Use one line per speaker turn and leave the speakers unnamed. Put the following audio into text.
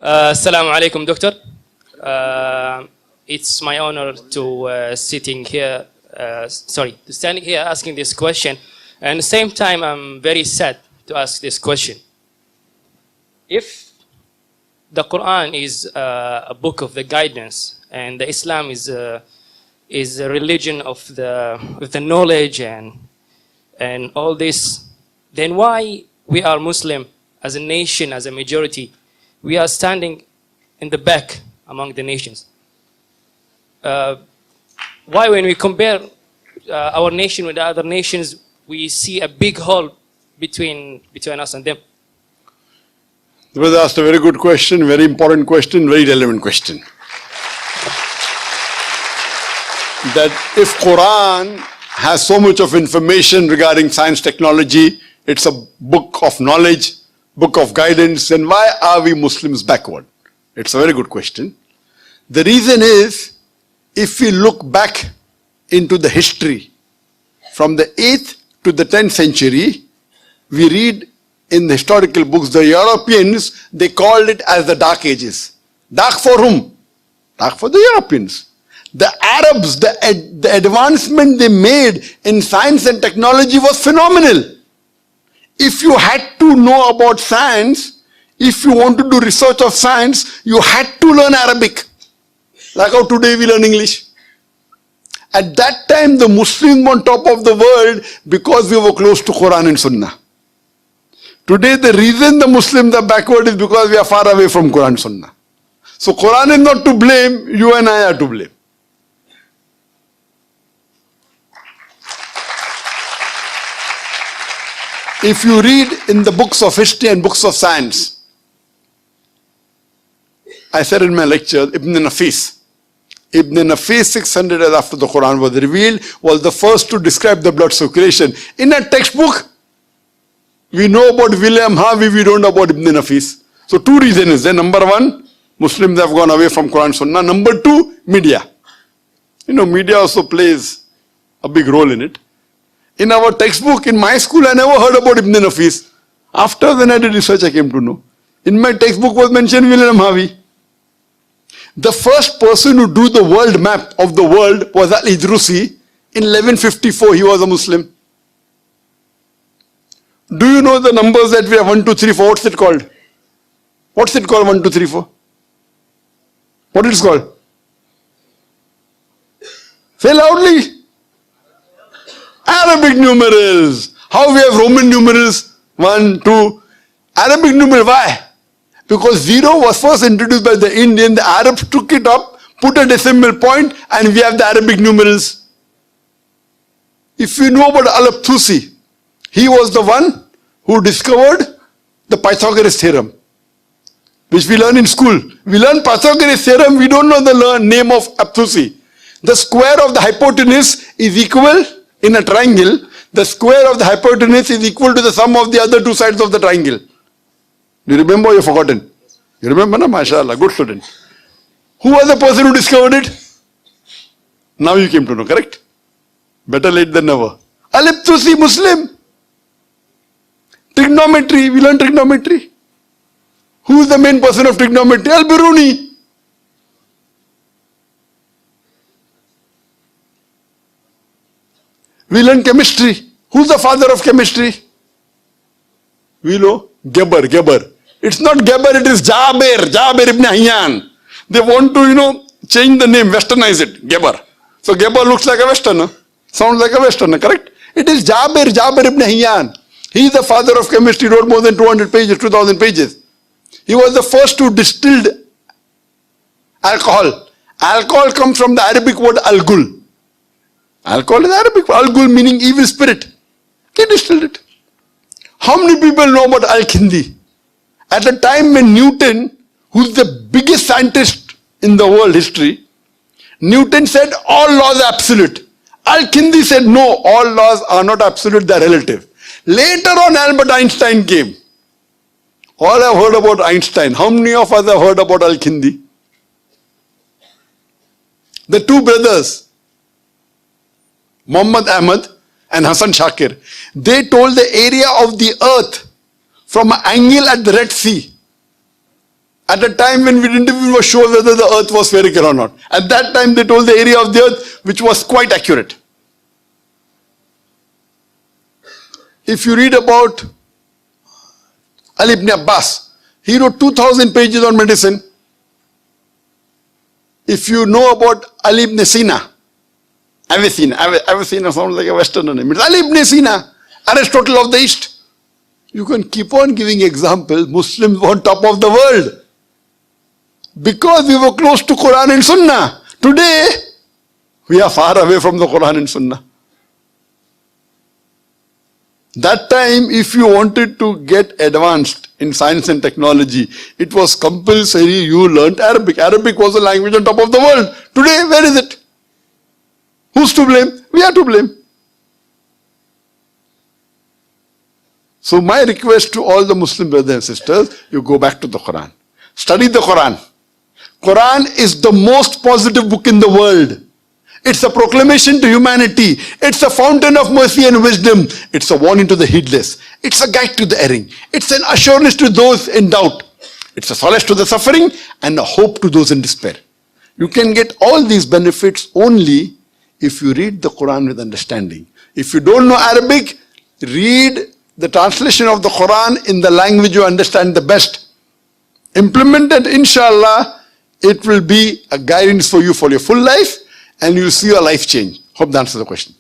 Assalamu alaikum, Doctor. It's my honor to standing here asking this question. And at the same time, I'm very sad to ask this question. If the Quran is a book of the guidance, and the Islam is a religion of the knowledge and all this, then why we are Muslim as a nation, as a majority, we are standing in the back among the nations? Why, when we compare our nation with the other nations, we see a big hole between us and them?
The brother asked a very good question, very important question, very relevant question. That if Quran has so much of information regarding science, technology, it's a book of knowledge, book of guidance, then why are we Muslims backward? It's a very good question. The reason is, if we look back into the history, from the 8th to the 10th century, we read in the historical books, the Europeans, they called it as the Dark Ages. Dark for whom? Dark for the Europeans. The Arabs, the advancement they made in science and technology was phenomenal. If you had to know about science, if you want to do research of science, you had to learn Arabic. Like how today we learn English. At that time, the Muslims were on top of the world because we were close to Quran and Sunnah. Today, the reason the Muslims are backward is because we are far away from Quran and Sunnah. So Quran is not to blame, you and I are to blame. If you read in the books of history and books of science, I said in my lecture, Ibn Nafis, 600 years after the Quran was revealed, was the first to describe the blood circulation. In a textbook, we know about William Harvey, we don't know about Ibn Nafis. So two reasons there. Number one, Muslims have gone away from Quran and Sunnah. Number two, media. Media also plays a big role in it. In our textbook, in my school, I never heard about Ibn Nafis. After when I did research, I came to know. In my textbook was mentioned William Harvey. The first person who drew the world map of the world was Al-Idrusi. In 1154, he was a Muslim. Do you know the numbers that we have? 1, 2, 3, 4. What's it called? What's it called, 1, 2, 3, 4? What is it called? Say loudly. Arabic numerals. How we have Roman numerals? 1, 2. Arabic numeral, why? Because 0 was first introduced by the Indian. The Arabs took it up, put a decimal point, and we have the Arabic numerals. If you know about Al-Tusi, he was the one who discovered the Pythagoras theorem, which we learn in school. We learn Pythagoras theorem, we don't know the name of Al-Tusi. The square of the hypotenuse is equal in a triangle. The square of the hypotenuse is equal to the sum of the other two sides of the triangle. Do you remember or you've forgotten? You remember, na? MashaAllah, good student. Who was the person who discovered it? Now you came to know, correct? Better late than never. Al-Tusi, Muslim. Trigonometry, we learn trigonometry. Who is the main person of trigonometry? Al-Biruni. We learn chemistry. Who's the father of chemistry? We know Geber. It's not Geber, it is Jabir ibn Hayyan. They want to, change the name, westernize it, Geber. So Geber looks like a westerner, sounds like a westerner, correct? It is Jabir ibn Hayyan. He is the father of chemistry, wrote more than 200 pages, 2000 pages. He was the first who distilled alcohol. Alcohol comes from the Arabic word al-gul. Alcohol is Arabic, al-gul meaning evil spirit. He distilled it. How many people know about Al-Kindi? At the time when Newton, who's the biggest scientist in the world history, Newton said all laws are absolute. Al-Kindi said no, all laws are not absolute, they are relative. Later on, Albert Einstein came. All have heard about Einstein. How many of us have heard about Al-Kindi? The two brothers, Muhammad Ahmad and Hassan Shakir, they told the area of the earth from an angle at the Red Sea. At a time when we didn't even was sure whether the earth was spherical or not. At that time they told the area of the earth which was quite accurate. If you read about Ali ibn Abbas, he wrote 2,000 pages on medicine. If you know about Ali ibn Sina, Avicenna sounds like a Western name. It's Ali ibn Sina, Aristotle of the East. You can keep on giving examples. Muslims were on top of the world because we were close to Quran and Sunnah. Today, we are far away from the Quran and Sunnah. That time, if you wanted to get advanced in science and technology, it was compulsory you learnt Arabic. Arabic was the language on top of the world. Today, where is it? Who's to blame? We are to blame. So my request to all the Muslim brothers and sisters, you go back to the Quran. Study the Quran. Quran is the most positive book in the world. It's a proclamation to humanity. It's a fountain of mercy and wisdom. It's a warning to the heedless. It's a guide to the erring. It's an assurance to those in doubt. It's a solace to the suffering and a hope to those in despair. You can get all these benefits only if you read the Quran with understanding. If you don't know Arabic, read the translation of the Quran in the language you understand the best. Implement it, inshallah, it will be a guidance for you for your full life and you'll see your life change. Hope that answers the question.